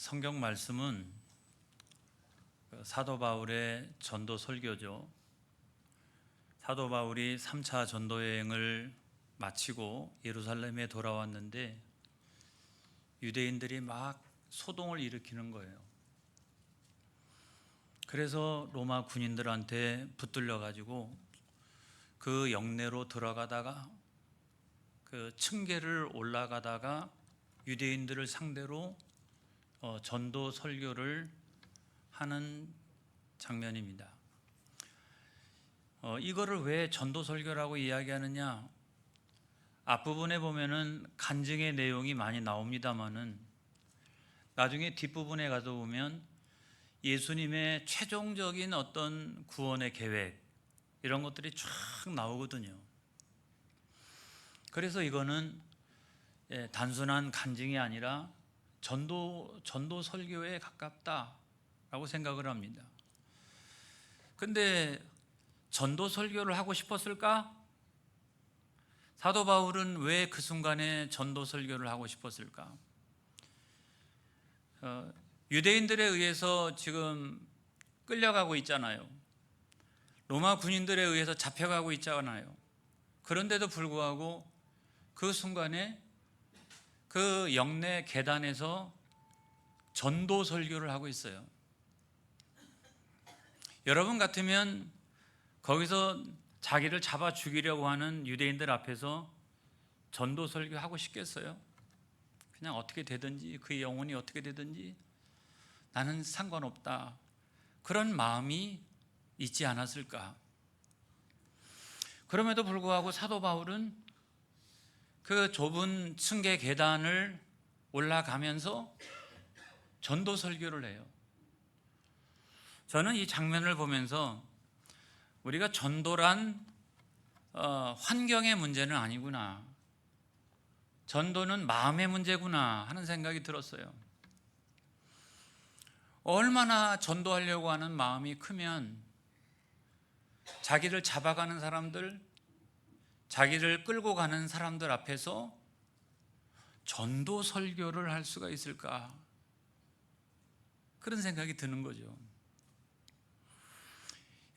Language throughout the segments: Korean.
성경 말씀은 사도 바울의 전도 설교죠. 사도 바울이 3차 전도 여행을 마치고 예루살렘에 돌아왔는데 유대인들이 막 소동을 일으키는 거예요. 그래서 로마 군인들한테 붙들려 가지고 그 영내로 들어가다가 그 층계를 올라가다가 유대인들을 상대로 전도 설교를 하는 장면입니다. 이거를 왜 전도 설교라고 이야기하느냐? 앞부분에 보면은 간증의 내용이 많이 나옵니다만은 나중에 뒷부분에 가서 보면 예수님의 최종적인 어떤 구원의 계획 이런 것들이 쫙 나오거든요. 그래서 이거는 단순한 간증이 아니라 전도 설교에 가깝다라고 생각을 합니다. 근데 전도 설교를 하고 싶었을까? 사도 바울은 왜 그 순간에 전도 설교를 하고 싶었을까? 유대인들에 의해서 지금 끌려가고 있잖아요. 로마 군인들에 의해서 잡혀가고 있잖아요. 그런데도 불구하고 그 순간에 그 영내 계단에서 전도 설교를 하고 있어요. 여러분 같으면 거기서 자기를 잡아 죽이려고 하는 유대인들 앞에서 전도 설교하고 싶겠어요? 그냥 어떻게 되든지 그 영혼이 어떻게 되든지 나는 상관없다. 그런 마음이 있지 않았을까? 그럼에도 불구하고 사도 바울은 그 좁은 층계 계단을 올라가면서 전도 설교를 해요. 저는 이 장면을 보면서 우리가 전도란 환경의 문제는 아니구나, 전도는 마음의 문제구나 하는 생각이 들었어요. 얼마나 전도하려고 하는 마음이 크면 자기를 잡아가는 사람들, 자기를 끌고 가는 사람들 앞에서 전도 설교를 할 수가 있을까? 그런 생각이 드는 거죠.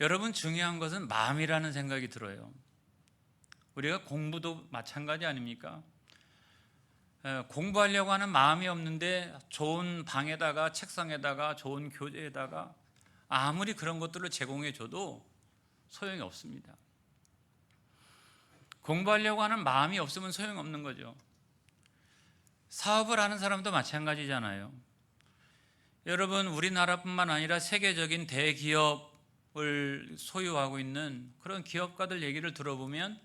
여러분, 중요한 것은 마음이라는 생각이 들어요. 우리가 공부도 마찬가지 아닙니까? 공부하려고 하는 마음이 없는데 좋은 방에다가 책상에다가 좋은 교재에다가 아무리 그런 것들을 제공해 줘도 소용이 없습니다. 공부하려고 하는 마음이 없으면 소용이 없는 거죠. 사업을 하는 사람도 마찬가지잖아요. 여러분, 우리나라뿐만 아니라 세계적인 대기업을 소유하고 있는 그런 기업가들 얘기를 들어보면,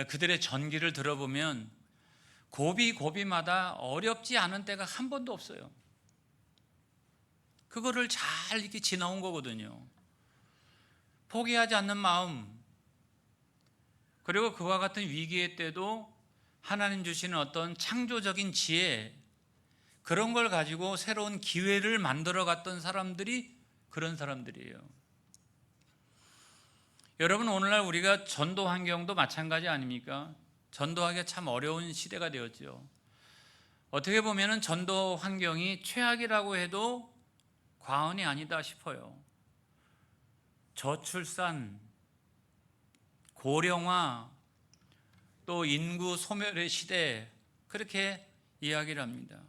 그들의 전기를 들어보면 고비마다 어렵지 않은 때가 한 번도 없어요. 그거를 잘 이렇게 지나온 거거든요. 포기하지 않는 마음, 그리고 그와 같은 위기의 때도 하나님 주시는 어떤 창조적인 지혜, 그런 걸 가지고 새로운 기회를 만들어 갔던 사람들이 그런 사람들이에요. 여러분, 오늘날 우리가 전도 환경도 마찬가지 아닙니까? 전도하기가 참 어려운 시대가 되었죠. 어떻게 보면 전도 환경이 최악이라고 해도 과언이 아니다 싶어요. 저출산, 고령화, 또 인구 소멸의 시대, 그렇게 이야기를 합니다.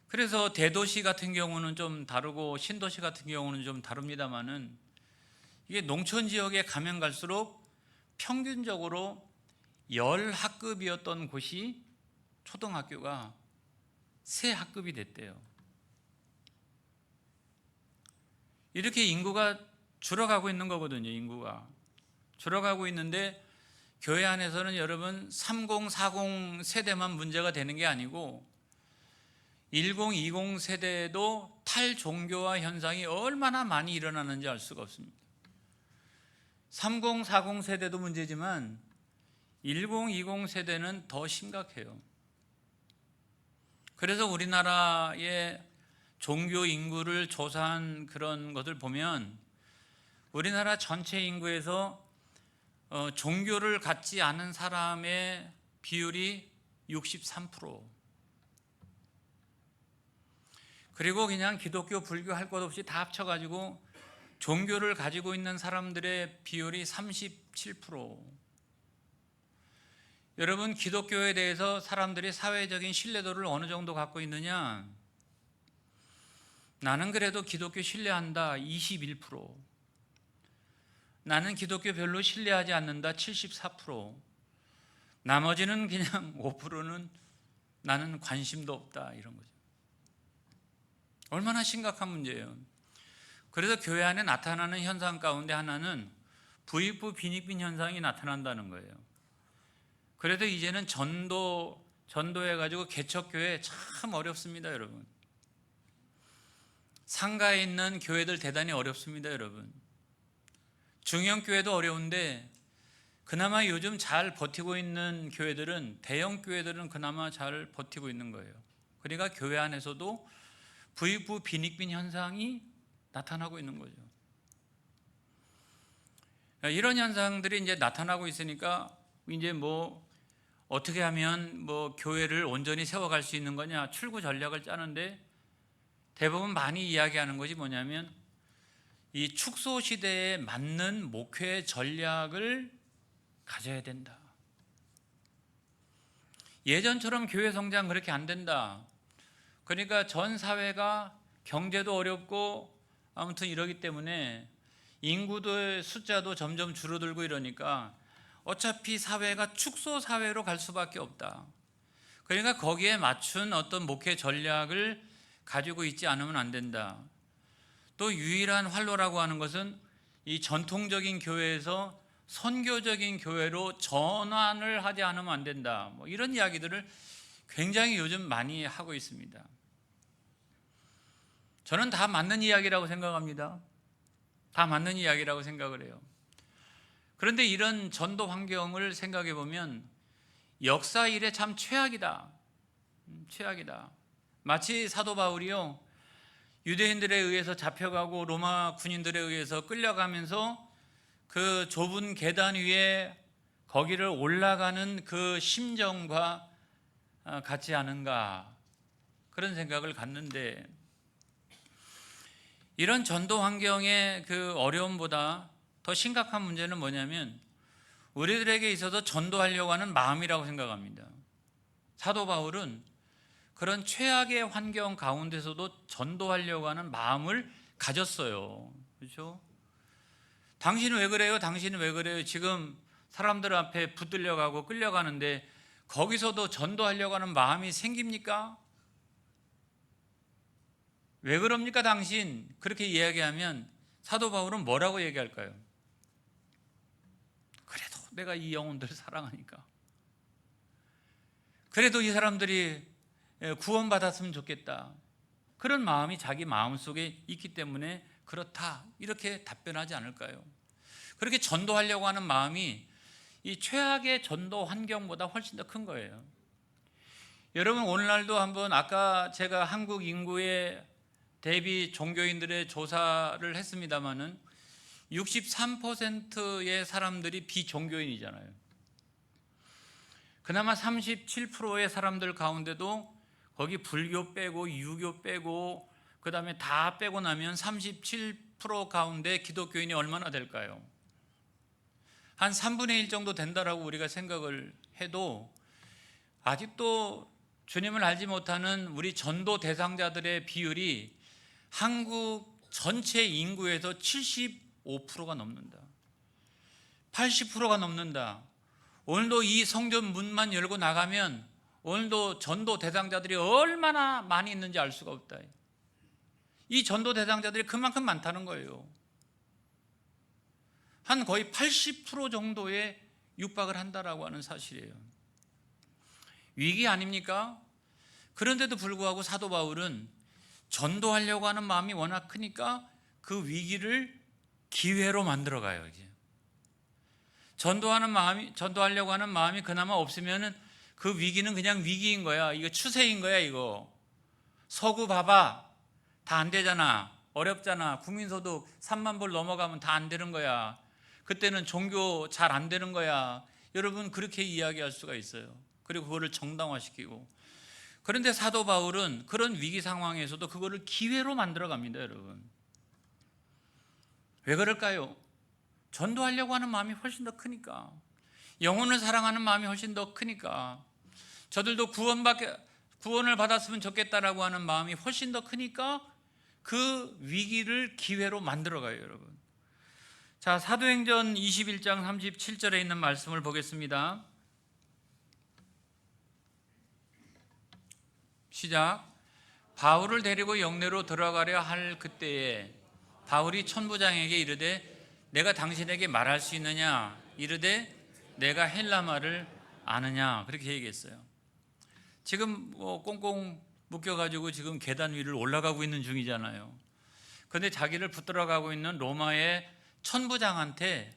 그래서 대도시 같은 경우는 좀 다르고 신도시 같은 경우는 좀 다릅니다만은, 이게 농촌 지역에 가면 갈수록 평균적으로 10학급이었던 곳이 초등학교가 3학급이 됐대요. 이렇게 인구가 줄어가고 있는 거거든요. 인구가 줄어가고 있는데, 교회 안에서는 여러분 30, 40 세대만 문제가 되는 게 아니고 10, 20 세대에도 탈종교화 현상이 얼마나 많이 일어나는지 알 수가 없습니다. 30, 40 세대도 문제지만 10, 20 세대는 더 심각해요. 그래서 우리나라의 종교 인구를 조사한 그런 것을 보면 우리나라 전체 인구에서 종교를 갖지 않은 사람의 비율이 63%, 그리고 그냥 기독교, 불교 할 것 없이 다 합쳐가지고 종교를 가지고 있는 사람들의 비율이 37%. 여러분, 기독교에 대해서 사람들이 사회적인 신뢰도를 어느 정도 갖고 있느냐? 나는 그래도 기독교 신뢰한다, 21%. 나는 기독교 별로 신뢰하지 않는다, 74%. 나머지는 그냥 5%는 나는 관심도 없다, 이런 거죠. 얼마나 심각한 문제예요. 그래서 교회 안에 나타나는 현상 가운데 하나는 부익부 빈익빈 현상이 나타난다는 거예요. 그래도 이제는 전도해가지고 개척교회 참 어렵습니다, 여러분. 상가에 있는 교회들 대단히 어렵습니다, 여러분. 중형교회도 어려운데 그나마 요즘 잘 버티고 있는 교회들은, 대형 교회들은 그나마 잘 버티고 있는 거예요. 그러니까 교회 안에서도 부익부 빈익빈 현상이 나타나고 있는 거죠. 이런 현상들이 이제 나타나고 있으니까 이제 어떻게 하면 교회를 온전히 세워갈 수 있는 거냐, 출구 전략을 짜는데 대부분 많이 이야기하는 것이 뭐냐면 이 축소 시대에 맞는 목회 전략을 가져야 된다. 예전처럼 교회 성장 그렇게 안 된다. 그러니까 전 사회가 경제도 어렵고 아무튼 이러기 때문에 인구의 숫자도 점점 줄어들고 이러니까 어차피 사회가 축소 사회로 갈 수밖에 없다. 그러니까 거기에 맞춘 어떤 목회 전략을 가지고 있지 않으면 안 된다. 또 유일한 활로라고 하는 것은 이 전통적인 교회에서 선교적인 교회로 전환을 하지 않으면 안 된다. 이런 이야기들을 굉장히 요즘 많이 하고 있습니다. 저는 다 맞는 이야기라고 생각합니다. 다 맞는 이야기라고 생각을 해요. 그런데 이런 전도 환경을 생각해 보면 역사 이래 참 최악이다. 최악이다. 마치 사도 바울이요, 유대인들에 의해서 잡혀가고 로마 군인들에 의해서 끌려가면서 그 좁은 계단 위에 거기를 올라가는 그 심정과 같지 않은가, 그런 생각을 갖는데, 이런 전도 환경의 그 어려움보다 더 심각한 문제는 뭐냐면 우리들에게 있어서 전도하려고 하는 마음이라고 생각합니다. 사도 바울은 그런 최악의 환경 가운데서도 전도하려고 하는 마음을 가졌어요. 그렇죠? 당신은 왜 그래요? 당신은 왜 그래요? 지금 사람들 앞에 붙들려가고 끌려가는데 거기서도 전도하려고 하는 마음이 생깁니까? 왜 그럽니까 당신? 그렇게 이야기하면 사도 바울은 뭐라고 얘기할까요? 그래도 내가 이 영혼들 사랑하니까, 그래도 이 사람들이 구원받았으면 좋겠다, 그런 마음이 자기 마음속에 있기 때문에 그렇다, 이렇게 답변하지 않을까요? 그렇게 전도하려고 하는 마음이 이 최악의 전도 환경보다 훨씬 더 큰 거예요. 여러분, 오늘날도 한번, 아까 제가 한국 인구의 대비 종교인들의 조사를 했습니다마는 63%의 사람들이 비종교인이잖아요. 그나마 37%의 사람들 가운데도 거기 불교 빼고 유교 빼고 그 다음에 다 빼고 나면 37% 가운데 기독교인이 얼마나 될까요? 한 3분의 1 정도 된다라고 우리가 생각을 해도 아직도 주님을 알지 못하는 우리 전도 대상자들의 비율이 한국 전체 인구에서 75%가 넘는다. 80%가 넘는다. 오늘도 이 성전 문만 열고 나가면 오늘도 전도 대상자들이 얼마나 많이 있는지 알 수가 없다. 이 전도 대상자들이 그만큼 많다는 거예요. 한 거의 80% 정도에 육박을 한다라고 하는 사실이에요. 위기 아닙니까? 그런데도 불구하고 사도 바울은 전도하려고 하는 마음이 워낙 크니까 그 위기를 기회로 만들어가요. 이제 전도하려고 하는 마음이 그나마 없으면은 그 위기는 그냥 위기인 거야. 이거 추세인 거야. 이거 서구 봐봐, 다 안 되잖아, 어렵잖아, 국민소득 3만 불 넘어가면 다 안 되는 거야, 그때는 종교 잘 안 되는 거야. 여러분, 그렇게 이야기할 수가 있어요. 그리고 그거를 정당화시키고, 그런데 사도 바울은 그런 위기 상황에서도 그거를 기회로 만들어 갑니다, 여러분. 왜 그럴까요? 전도하려고 하는 마음이 훨씬 더 크니까. 영혼을 사랑하는 마음이 훨씬 더 크니까. 저들도 구원을 받았으면 좋겠다라고 하는 마음이 훨씬 더 크니까 그 위기를 기회로 만들어 가요, 여러분. 자, 사도행전 21장 37절에 있는 말씀을 보겠습니다. 시작. 바울을 데리고 영내로 들어가려 할 그때에 바울이 천부장에게 이르되 내가 당신에게 말할 수 있느냐? 이르되 내가 헬라말을 아느냐? 그렇게 얘기했어요. 지금 꽁꽁 묶여가지고 지금 계단 위를 올라가고 있는 중이잖아요. 그런데 자기를 붙들어 가고 있는 로마의 천부장한테,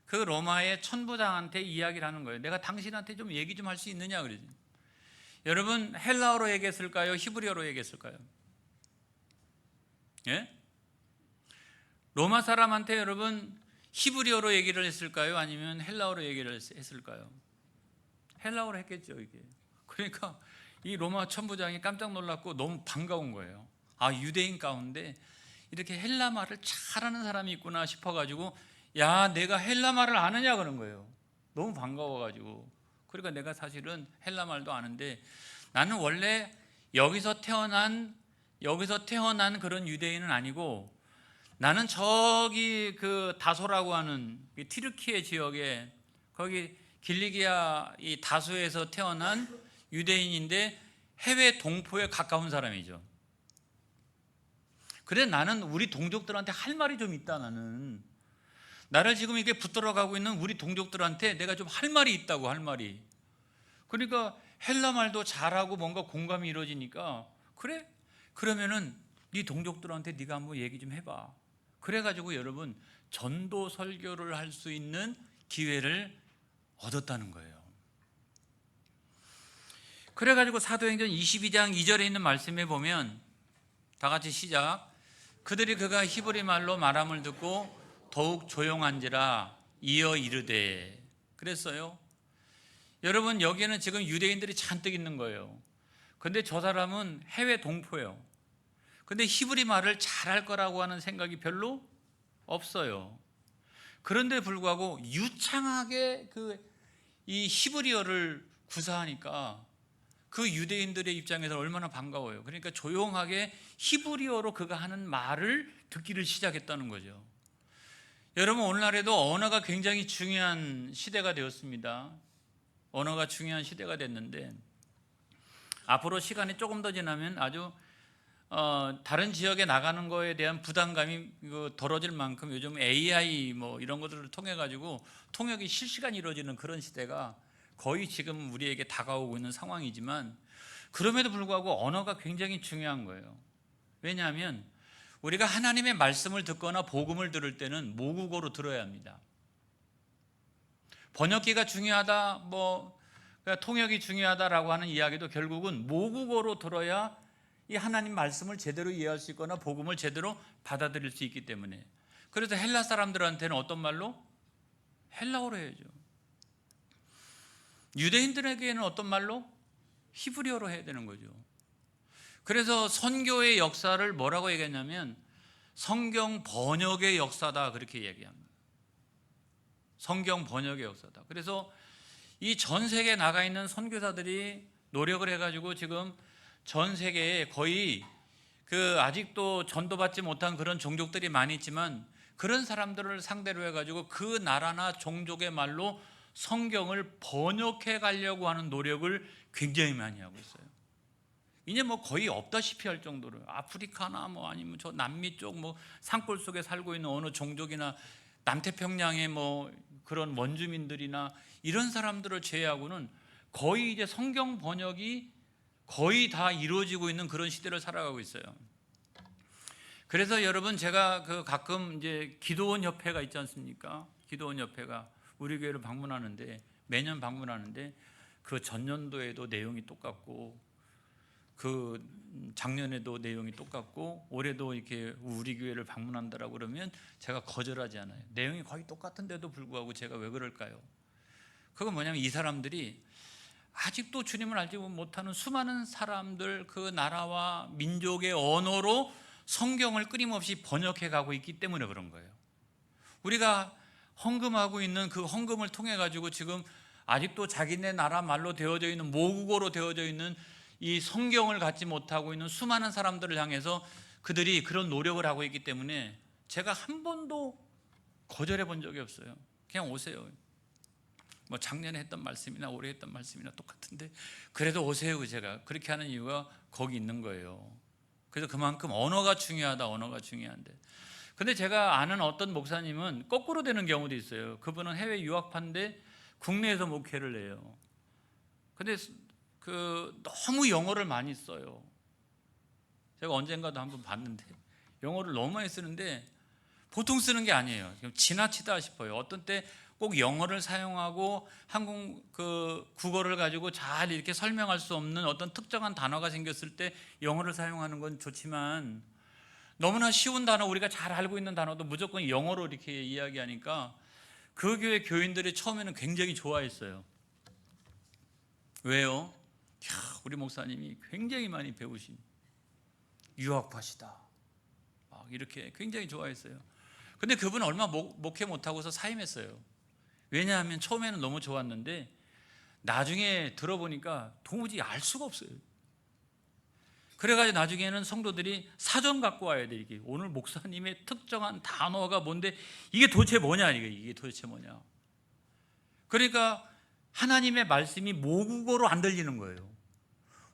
그 로마의 천부장한테 이야기를 하는 거예요. 내가 당신한테 좀 얘기 좀 할 수 있느냐 그러지. 여러분, 헬라어로 얘기했을까요? 히브리어로 얘기했을까요? 예? 로마 사람한테 여러분 히브리어로 얘기를 했을까요? 아니면 헬라어로 얘기를 했을까요? 헬라어로 했겠죠, 이게. 그러니까 이 로마 천부장이 깜짝 놀랐고 너무 반가운 거예요. 아, 유대인 가운데 이렇게 헬라 말을 잘하는 사람이 있구나 싶어가지고, 야, 내가 헬라 말을 아느냐 그런 거예요. 너무 반가워가지고. 그러니까 내가 사실은 헬라 말도 아는데 나는 원래 여기서 태어난 그런 유대인은 아니고, 나는 저기 그 다소라고 하는 티르키예 지역에, 거기 길리기아 이 다소에서 태어난 유대인인데 해외 동포에 가까운 사람이죠. 그래, 나는 우리 동족들한테 할 말이 좀 있다. 나를 지금 이렇게 붙들어 가고 있는 우리 동족들한테 내가 좀 할 말이 있다고, 할 말이. 그러니까 헬라 말도 잘하고 뭔가 공감이 이루어지니까, 그래? 그러면은 네 동족들한테 네가 한번 얘기 좀 해봐. 그래가지고 여러분 전도 설교를 할 수 있는 기회를 얻었다는 거예요. 그래가지고 사도행전 22장 2절에 있는 말씀에 보면 다 같이 시작. 그들이 그가 히브리 말로 말함을 듣고 더욱 조용한지라 이어 이르되. 그랬어요. 여러분, 여기에는 지금 유대인들이 잔뜩 있는 거예요. 근데 저 사람은 해외 동포예요. 근데 히브리 말을 잘할 거라고 하는 생각이 별로 없어요. 그런데 불구하고 유창하게 이 히브리어를 구사하니까 그 유대인들의 입장에서 얼마나 반가워요. 그러니까 조용하게 히브리어로 그가 하는 말을 듣기를 시작했다는 거죠. 여러분, 오늘날에도 언어가 굉장히 중요한 시대가 되었습니다. 언어가 중요한 시대가 됐는데, 앞으로 시간이 조금 더 지나면 아주 다른 지역에 나가는 거에 대한 부담감이 덜어질 만큼 요즘 AI 뭐 이런 것들을 통해 가지고 통역이 실시간 이루어지는 그런 시대가 거의 지금 우리에게 다가오고 있는 상황이지만, 그럼에도 불구하고 언어가 굉장히 중요한 거예요. 왜냐하면 우리가 하나님의 말씀을 듣거나 복음을 들을 때는 모국어로 들어야 합니다. 번역기가 중요하다, 통역이 중요하다라고 하는 이야기도 결국은 모국어로 들어야 이 하나님 말씀을 제대로 이해할 수 있거나 복음을 제대로 받아들일 수 있기 때문에. 그래서 헬라 사람들한테는 어떤 말로? 헬라어로 해야죠. 유대인들에게는 어떤 말로? 히브리어로 해야 되는 거죠. 그래서 선교의 역사를 뭐라고 얘기했냐면 성경 번역의 역사다, 그렇게 얘기합니다. 성경 번역의 역사다. 그래서 이 전 세계에 나가 있는 선교사들이 노력을 해가지고 지금 전 세계에 거의 아직도 전도받지 못한 그런 종족들이 많이 있지만, 그런 사람들을 상대로 해가지고 그 나라나 종족의 말로 성경을 번역해 가려고 하는 노력을 굉장히 많이 하고 있어요. 이제 거의 없다시피 할 정도로 아프리카나 아니면 저 남미 쪽 산골 속에 살고 있는 어느 종족이나 남태평양의 그런 원주민들이나 이런 사람들을 제외하고는 거의 이제 성경 번역이 거의 다 이루어지고 있는 그런 시대를 살아가고 있어요. 그래서 여러분, 제가 가끔 이제 기도원 협회가 있지 않습니까? 기도원 협회가 우리 교회를 방문하는데, 매년 방문하는데 그 전년도에도 내용이 똑같고 작년에도 내용이 똑같고 올해도 이렇게 우리 교회를 방문한다라고 그러면 제가 거절하지 않아요. 내용이 거의 똑같은데도 불구하고 제가 왜 그럴까요? 그건 뭐냐면 이 사람들이 아직도 주님을 알지 못하는 수많은 사람들, 그 나라와 민족의 언어로 성경을 끊임없이 번역해 가고 있기 때문에 그런 거예요. 우리가 헌금하고 있는 그 헌금을 통해 가지고 지금 아직도 자기네 나라 말로 되어져 있는, 모국어로 되어져 있는 이 성경을 갖지 못하고 있는 수많은 사람들을 향해서 그들이 그런 노력을 하고 있기 때문에 제가 한 번도 거절해 본 적이 없어요. 그냥 오세요. 뭐 작년에 했던 말씀이나 올해 했던 말씀이나 똑같은데 그래도 오세요. 제가 그렇게 하는 이유가 거기 있는 거예요. 그래서 그만큼 언어가 중요하다. 언어가 중요한데, 근데 제가 아는 어떤 목사님은 거꾸로 되는 경우도 있어요. 그분은 해외 유학파인데 국내에서 목회를 해요. 근데 너무 영어를 많이 써요. 제가 언젠가도 한번 봤는데 영어를 너무 많이 쓰는데 보통 쓰는 게 아니에요. 지나치다 싶어요. 어떤 때 꼭 영어를 사용하고 한국 국어를 가지고 잘 이렇게 설명할 수 없는 어떤 특정한 단어가 생겼을 때 영어를 사용하는 건 좋지만, 너무나 쉬운 단어, 우리가 잘 알고 있는 단어도 무조건 영어로 이렇게 이야기하니까 그 교회 교인들이 처음에는 굉장히 좋아했어요. 왜요? 우리 목사님이 굉장히 많이 배우신 유학파시다, 막 이렇게 굉장히 좋아했어요. 근데 그분은 얼마 목회 못하고서 사임했어요. 왜냐하면 처음에는 너무 좋았는데 나중에 들어보니까 도무지 알 수가 없어요. 그래가지고 나중에는 성도들이 사전 갖고 와야 돼. 이게 오늘 목사님의 특정한 단어가 뭔데, 이게 도대체 뭐냐, 이게 도대체 뭐냐. 그러니까 하나님의 말씀이 모국어로 안 들리는 거예요.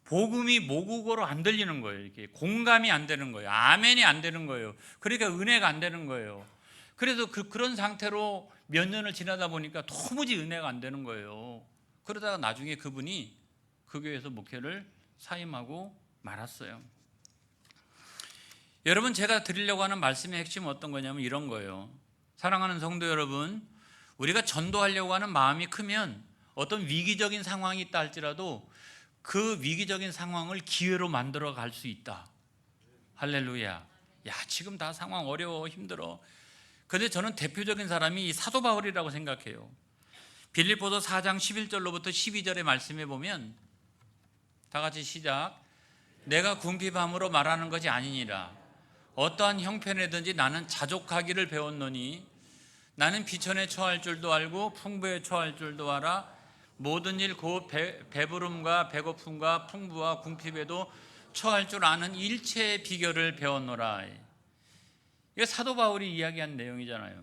복음이 모국어로 안 들리는 거예요. 이렇게 공감이 안 되는 거예요. 아멘이 안 되는 거예요. 그러니까 은혜가 안 되는 거예요. 그래서 그런 상태로 몇 년을 지나다 보니까 도무지 은혜가 안 되는 거예요. 그러다가 나중에 그분이 그 교회에서 목회를 사임하고 말았어요. 여러분, 제가 드리려고 하는 말씀의 핵심은 어떤 거냐면 이런 거예요. 사랑하는 성도 여러분, 우리가 전도하려고 하는 마음이 크면 어떤 위기적인 상황이 있다 할지라도 그 위기적인 상황을 기회로 만들어 갈 수 있다. 할렐루야. 야, 지금 다 상황 어려워, 힘들어. 그런데 저는 대표적인 사람이 이 사도 바울이라고 생각해요. 빌립보서 4장 11절로부터 12절의 말씀에 보면, 다 같이 시작. 내가 궁핍함으로 말하는 것이 아니니라. 어떠한 형편에든지 나는 자족하기를 배웠노니 나는 비천에 처할 줄도 알고 풍부에 처할 줄도 알아. 모든 일 곧 배부름과 배고픔과 풍부와 궁핍에도 처할 줄 아는 일체의 비결을 배웠노라. 이게 사도 바울이 이야기한 내용이잖아요.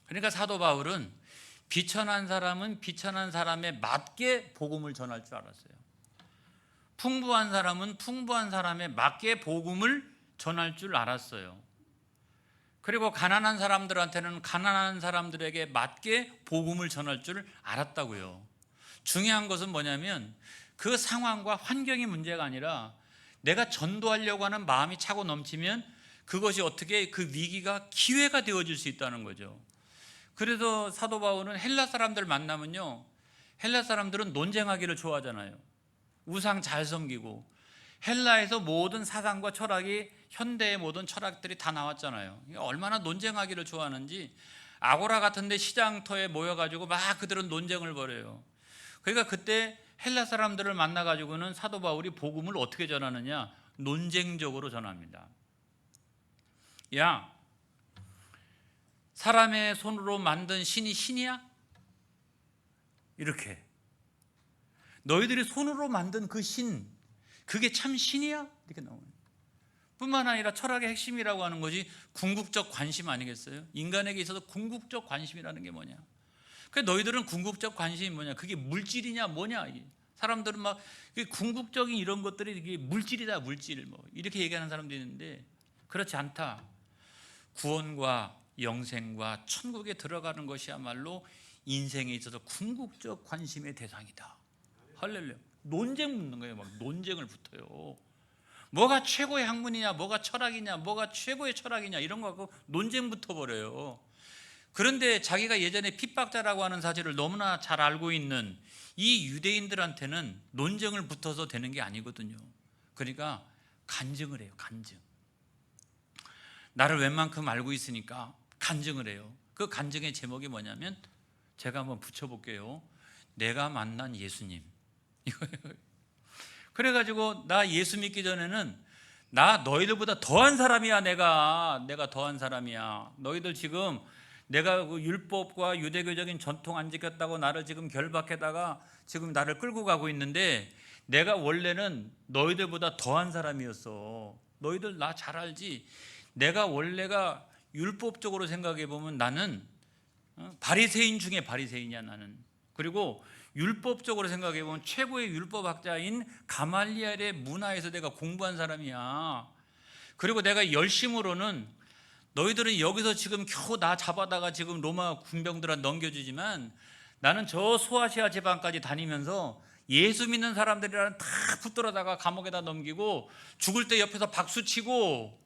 그러니까 사도 바울은 비천한 사람은 비천한 사람에 맞게 복음을 전할 줄 알았어요. 풍부한 사람은 풍부한 사람에 맞게 복음을 전할 줄 알았어요. 그리고 가난한 사람들한테는 가난한 사람들에게 맞게 복음을 전할 줄 알았다고요. 중요한 것은 뭐냐면 그 상황과 환경이 문제가 아니라 내가 전도하려고 하는 마음이 차고 넘치면 그것이 어떻게 그 위기가 기회가 되어질 수 있다는 거죠. 그래서 사도 바울은 헬라 사람들 만나면요, 헬라 사람들은 논쟁하기를 좋아하잖아요. 우상 잘 섬기고, 헬라에서 모든 사상과 철학이, 현대의 모든 철학들이 다 나왔잖아요. 얼마나 논쟁하기를 좋아하는지 아고라 같은 데 시장터에 모여가지고 막 그들은 논쟁을 벌여요. 그러니까 그때 헬라 사람들을 만나가지고는 사도 바울이 복음을 어떻게 전하느냐, 논쟁적으로 전합니다. 야, 사람의 손으로 만든 신이 신이야? 이렇게. 너희들이 손으로 만든 그 신, 그게 참 신이야? 이렇게 나오는. 뿐만 아니라 철학의 핵심이라고 하는 것이 궁극적 관심 아니겠어요? 인간에게 있어서 궁극적 관심이라는 게 뭐냐? 그러니까 너희들은 궁극적 관심이 뭐냐? 그게 물질이냐 뭐냐? 사람들은 막 궁극적인 이런 것들이 이게 물질이다, 물질 뭐 이렇게 얘기하는 사람도 있는데 그렇지 않다. 구원과 영생과 천국에 들어가는 것이야말로 인생에 있어서 궁극적 관심의 대상이다. 할렐루야. 논쟁 붙는 거예요. 막 논쟁을 붙어요. 뭐가 최고의 학문이냐, 뭐가 철학이냐, 뭐가 최고의 철학이냐 이런 거 갖고 논쟁 붙어버려요. 그런데 자기가 예전에 핍박자라고 하는 사실을 너무나 잘 알고 있는 이 유대인들한테는 논쟁을 붙어서 되는 게 아니거든요. 그러니까 간증을 해요. 간증. 나를 웬만큼 알고 있으니까 간증을 해요. 그 간증의 제목이 뭐냐면 제가 한번 붙여볼게요. 내가 만난 예수님. 이거예요. 그래가지고 나 예수 믿기 전에는 나 너희들보다 더한 사람이야. 내가 더한 사람이야. 너희들 지금 내가 그 율법과 유대교적인 전통 안 지켰다고 나를 지금 결박해다가 지금 나를 끌고 가고 있는데, 내가 원래는 너희들보다 더한 사람이었어. 너희들 나 잘 알지? 내가 원래가 율법적으로 생각해 보면 나는 바리새인 중에 바리새인이야 나는. 그리고 율법적으로 생각해 보면 최고의 율법학자인 가말리엘의 문화에서 내가 공부한 사람이야. 그리고 내가 열심으로는 너희들은 여기서 지금 겨우 나 잡아다가 지금 로마 군병들한테 넘겨주지만, 나는 저 소아시아 지방까지 다니면서 예수 믿는 사람들이랑 다 붙들어다가 감옥에다 넘기고 죽을 때 옆에서 박수치고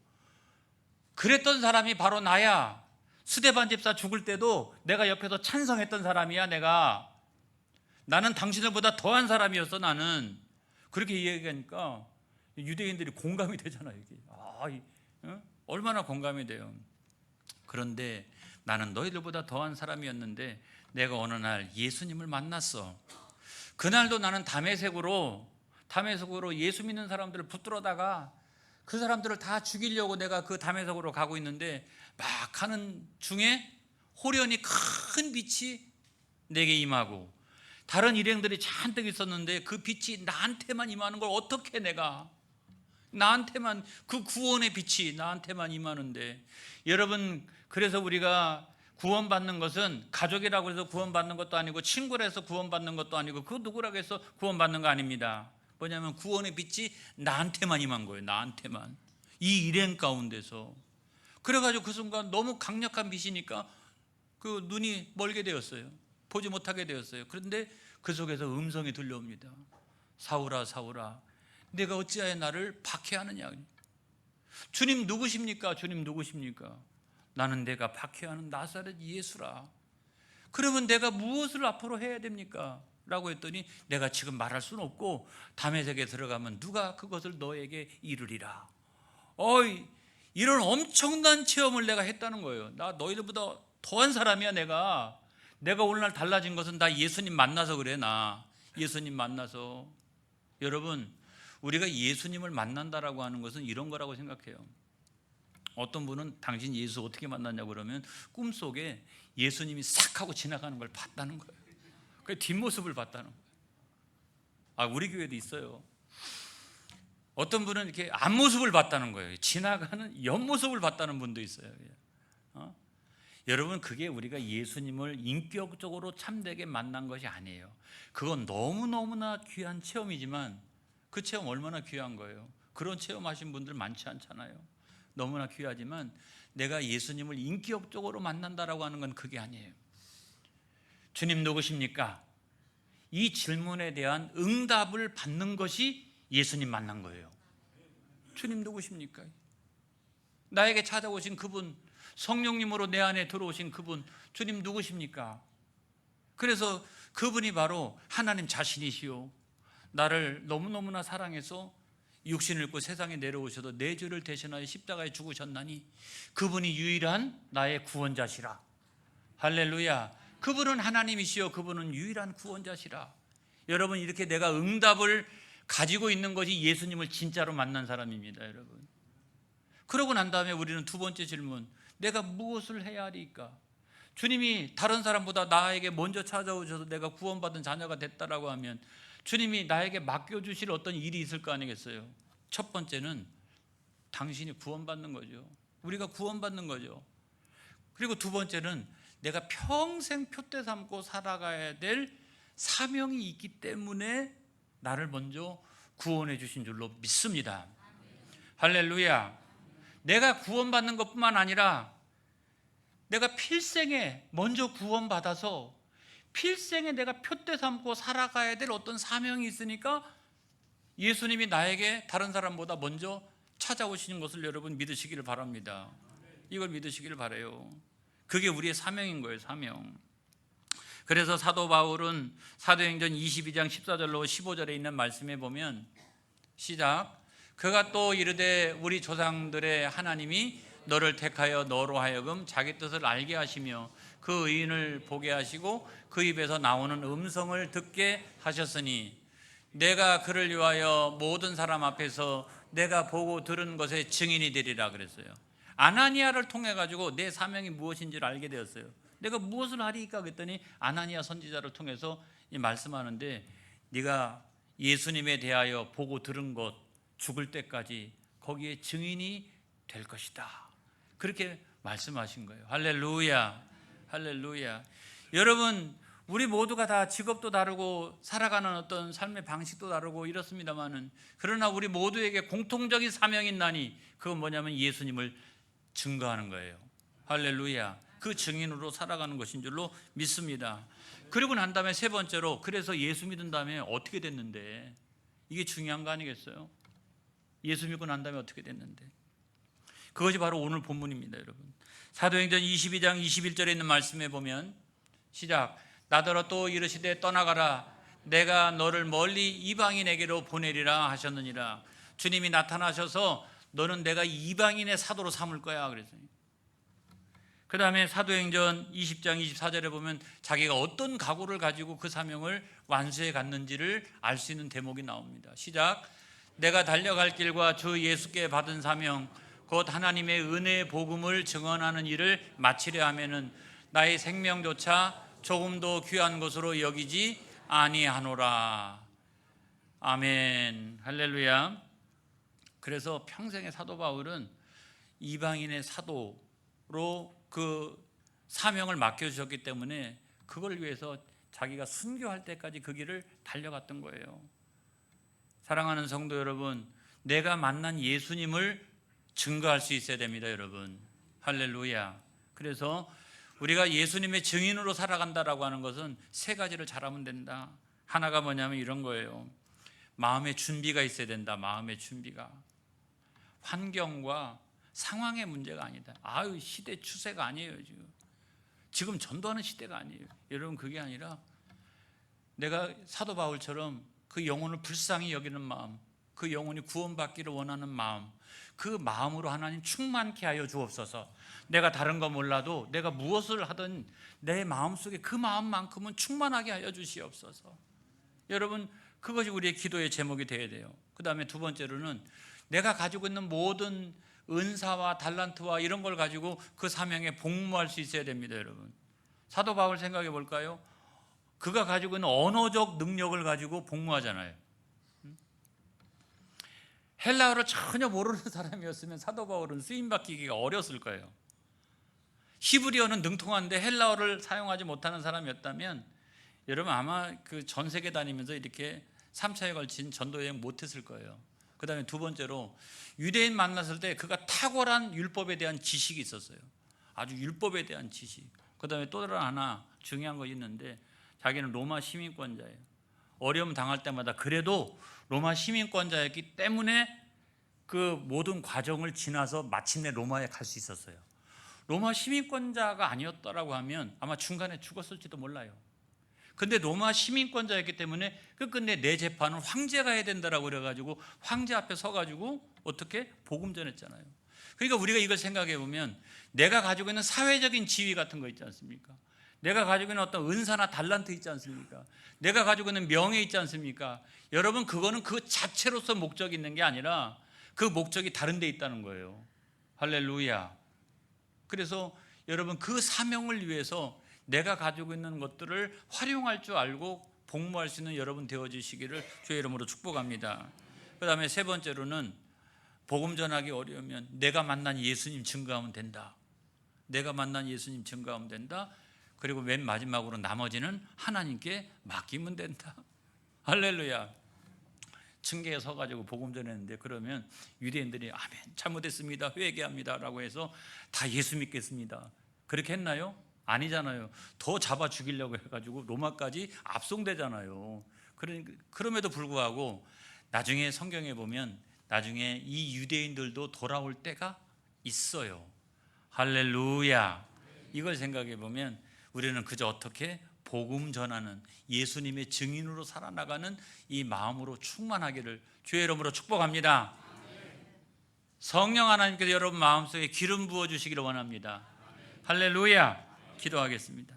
그랬던 사람이 바로 나야. 스데반 집사 죽을 때도 내가 옆에서 찬성했던 사람이야. 나는 당신들보다 더한 사람이었어. 나는 그렇게 이야기하니까 유대인들이 공감이 되잖아요. 이게 얼마나 공감이 돼요. 그런데 나는 너희들보다 더한 사람이었는데 내가 어느 날 예수님을 만났어. 그날도 나는 다메섹으로 예수 믿는 사람들을 붙들어다가 그 사람들을 다 죽이려고 내가 그 다메섹으로 가고 있는데, 막 가는 중에 호련히 큰 빛이 내게 임하고 다른 일행들이 잔뜩 있었는데 그 빛이 나한테만 임하는 걸 어떻게 나한테만 그 구원의 빛이 나한테만 임하는데. 여러분, 그래서 우리가 구원받는 것은 가족이라고 해서 구원받는 것도 아니고 친구라 해서 구원받는 것도 아니고 그 누구라고 해서 구원받는 거 아닙니다. 뭐냐면 구원의 빛이 나한테만 임한 거예요. 나한테만. 이 일행 가운데서. 그래가지고 그 순간 너무 강력한 빛이니까 그 눈이 멀게 되었어요. 보지 못하게 되었어요. 그런데 그 속에서 음성이 들려옵니다. 사울아 사울아, 내가 어찌하여 나를 박해하느냐. 주님 누구십니까? 주님 누구십니까? 나는 내가 박해하는 나사렛 예수라. 그러면 내가 무엇을 앞으로 해야 됩니까? 라고 했더니 내가 지금 말할 수는 없고 다메섹에 들어가면 누가 그것을 너에게 이르리라. 이런 엄청난 체험을 내가 했다는 거예요. 나 너희들보다 더한 사람이야. 내가 오늘날 달라진 것은 나 예수님 만나서 그래. 나 예수님 만나서. 여러분, 우리가 예수님을 만난다라고 하는 것은 이런 거라고 생각해요. 어떤 분은 당신 예수 어떻게 만났냐고 그러면 꿈속에 예수님이 싹 하고 지나가는 걸 봤다는 거예요. 그 뒷모습을 봤다는 거예요. 우리 교회도 있어요. 어떤 분은 이렇게 앞모습을 봤다는 거예요. 지나가는 옆모습을 봤다는 분도 있어요. 여러분, 그게 우리가 예수님을 인격적으로 참되게 만난 것이 아니에요. 그건 너무너무나 귀한 체험이지만 그 체험 얼마나 귀한 거예요. 그런 체험하신 분들 많지 않잖아요. 너무나 귀하지만 내가 예수님을 인격적으로 만난다라고 하는 건 그게 아니에요. 주님 누구십니까? 이 질문에 대한 응답을 받는 것이 예수님 만난 거예요. 주님 누구십니까? 나에게 찾아오신 그분, 성령님으로 내 안에 들어오신 그분, 주님 누구십니까? 그래서 그분이 바로 하나님 자신이시요, 나를 너무너무나 사랑해서 육신을 입고 세상에 내려오셔도 내 죄를 대신하여 십자가에 죽으셨나니 그분이 유일한 나의 구원자시라. 할렐루야. 그분은 하나님이시요 그분은 유일한 구원자시라. 여러분, 이렇게 내가 응답을 가지고 있는 것이 예수님을 진짜로 만난 사람입니다. 여러분, 그러고 난 다음에 우리는 두 번째 질문, 내가 무엇을 해야 하리까? 주님이 다른 사람보다 나에게 먼저 찾아오셔서 내가 구원받은 자녀가 됐다라고 하면 주님이 나에게 맡겨주실 어떤 일이 있을 거 아니겠어요? 첫 번째는 당신이 구원받는 거죠. 우리가 구원받는 거죠. 그리고 두 번째는 내가 평생 표대 삼고 살아가야 될 사명이 있기 때문에 나를 먼저 구원해 주신 줄로 믿습니다. 할렐루야. 내가 구원받는 것뿐만 아니라 내가 필생에 먼저 구원받아서 필생에 내가 표대 삼고 살아가야 될 어떤 사명이 있으니까 예수님이 나에게 다른 사람보다 먼저 찾아오시는 것을 여러분 믿으시기를 바랍니다. 이걸 믿으시기를 바라요. 그게 우리의 사명인 거예요. 사명. 그래서 사도 바울은 사도행전 22장 14절로 15절에 있는 말씀에 보면 시작, 그가 또 이르되 우리 조상들의 하나님이 너를 택하여 너로 하여금 자기 뜻을 알게 하시며 그 의인을 보게 하시고 그 입에서 나오는 음성을 듣게 하셨으니 내가 그를 위하여 모든 사람 앞에서 내가 보고 들은 것의 증인이 되리라 그랬어요. 아나니아를 통해 가지고 내 사명이 무엇인지를 알게 되었어요. 내가 무엇을 하리까 그랬더니 아나니아 선지자를 통해서 말씀하는데, 네가 예수님에 대하여 보고 들은 것, 죽을 때까지 거기에 증인이 될 것이다, 그렇게 말씀하신 거예요. 할렐루야, 할렐루야. 여러분, 우리 모두가 다 직업도 다르고 살아가는 어떤 삶의 방식도 다르고 이렇습니다만은, 그러나 우리 모두에게 공통적인 사명이 있나니 그건 뭐냐면 예수님을 증거하는 거예요. 할렐루야. 그 증인으로 살아가는 것인 줄로 믿습니다. 그리고 난 다음에 세 번째로, 그래서 예수 믿은 다음에 어떻게 됐는데, 이게 중요한 거 아니겠어요? 예수 믿고 난 다음에 어떻게 됐는데, 그것이 바로 오늘 본문입니다. 여러분, 사도행전 22장 21절에 있는 말씀에 보면, 시작. 나더러 또 이르시되 떠나가라, 내가 너를 멀리 이방인에게로 보내리라 하셨느니라. 주님이 나타나셔서 너는 내가 이방인의 사도로 삼을 거야 그랬어요. 그 다음에 사도행전 20장 24절에 보면 자기가 어떤 각오를 가지고 그 사명을 완수해 갔는지를 알 수 있는 대목이 나옵니다. 시작. 내가 달려갈 길과 주 예수께 받은 사명, 곧 하나님의 은혜의 복음을 증언하는 일을 마치려 하면은 나의 생명조차 조금도 귀한 것으로 여기지 아니하노라. 아멘, 할렐루야. 그래서 평생의 사도 바울은 이방인의 사도로 그 사명을 맡겨주셨기 때문에 그걸 위해서 자기가 순교할 때까지 그 길을 달려갔던 거예요. 사랑하는 성도 여러분, 내가 만난 예수님을 증거할 수 있어야 됩니다. 여러분, 할렐루야. 그래서 우리가 예수님의 증인으로 살아간다라고 하는 것은 세 가지를 잘하면 된다. 하나가 뭐냐면 이런 거예요. 마음의 준비가 있어야 된다. 마음의 준비가. 환경과 상황의 문제가 아니다. 아유, 시대 추세가 아니에요. 지금 전도하는 시대가 아니에요. 여러분, 그게 아니라 내가 사도 바울처럼 그 영혼을 불쌍히 여기는 마음, 그 영혼이 구원받기를 원하는 마음, 그 마음으로 하나님 충만케 하여 주옵소서. 내가 다른 거 몰라도 내가 무엇을 하든 내 마음속에 그 마음만큼은 충만하게 하여 주시옵소서. 여러분, 그것이 우리의 기도의 제목이 되어야 돼요. 그 다음에 두 번째로는 내가 가지고 있는 모든 은사와 달란트와 이런 걸 가지고 그 사명에 복무할 수 있어야 됩니다. 여러분, 사도 바울 생각해 볼까요? 그가 가지고 있는 언어적 능력을 가지고 복무하잖아요. 헬라어를 전혀 모르는 사람이었으면 사도 바울은 쓰임받기가 어려웠을 거예요. 히브리어는 능통한데 헬라어를 사용하지 못하는 사람이었다면 여러분 아마 그 전 세계 다니면서 이렇게 3차에 걸친 전도 여행 못했을 거예요. 그 다음에 두 번째로 유대인 만났을 때 그가 탁월한 율법에 대한 지식이 있었어요. 아주 율법에 대한 지식. 그 다음에 또 하나 중요한 거 있는데, 자기는 로마 시민권자예요. 어려움 당할 때마다 그래도 로마 시민권자였기 때문에 그 모든 과정을 지나서 마침내 로마에 갈 수 있었어요. 로마 시민권자가 아니었더라고 하면 아마 중간에 죽었을지도 몰라요. 근데 로마 시민권자였기 때문에 끝끝내 내 재판은 황제가 해야 된다라고 그래가지고 황제 앞에 서가지고 어떻게 복음 전했잖아요. 그러니까 우리가 이걸 생각해 보면 내가 가지고 있는 사회적인 지위 같은 거 있지 않습니까? 내가 가지고 있는 어떤 은사나 달란트 있지 않습니까? 내가 가지고 있는 명예 있지 않습니까? 여러분, 그거는 그 자체로서 목적이 있는 게 아니라 그 목적이 다른 데 있다는 거예요. 할렐루야. 그래서 여러분, 그 사명을 위해서 내가 가지고 있는 것들을 활용할 줄 알고 복무할 수 있는 여러분 되어주시기를 주의 이름으로 축복합니다. 그 다음에 세 번째로는 복음 전하기 어려우면 내가 만난 예수님 증거하면 된다. 내가 만난 예수님 증거하면 된다. 그리고 맨 마지막으로 나머지는 하나님께 맡기면 된다. 할렐루야. 층계에 서가지고 복음 전했는데 그러면 유대인들이 아멘, 잘못했습니다, 회개합니다 라고 해서 다 예수 믿겠습니다, 그렇게 했나요? 아니잖아요. 더 잡아 죽이려고 해가지고 로마까지 압송되잖아요. 그럼에도 불구하고 나중에 성경에 보면 나중에 이 유대인들도 돌아올 때가 있어요. 할렐루야. 이걸 생각해 보면 우리는 그저 어떻게 복음 전하는 예수님의 증인으로 살아나가는 이 마음으로 충만하기를 주의 이름으로 축복합니다. 성령 하나님께서 여러분 마음속에 기름 부어주시기를 원합니다. 할렐루야. 기도하겠습니다.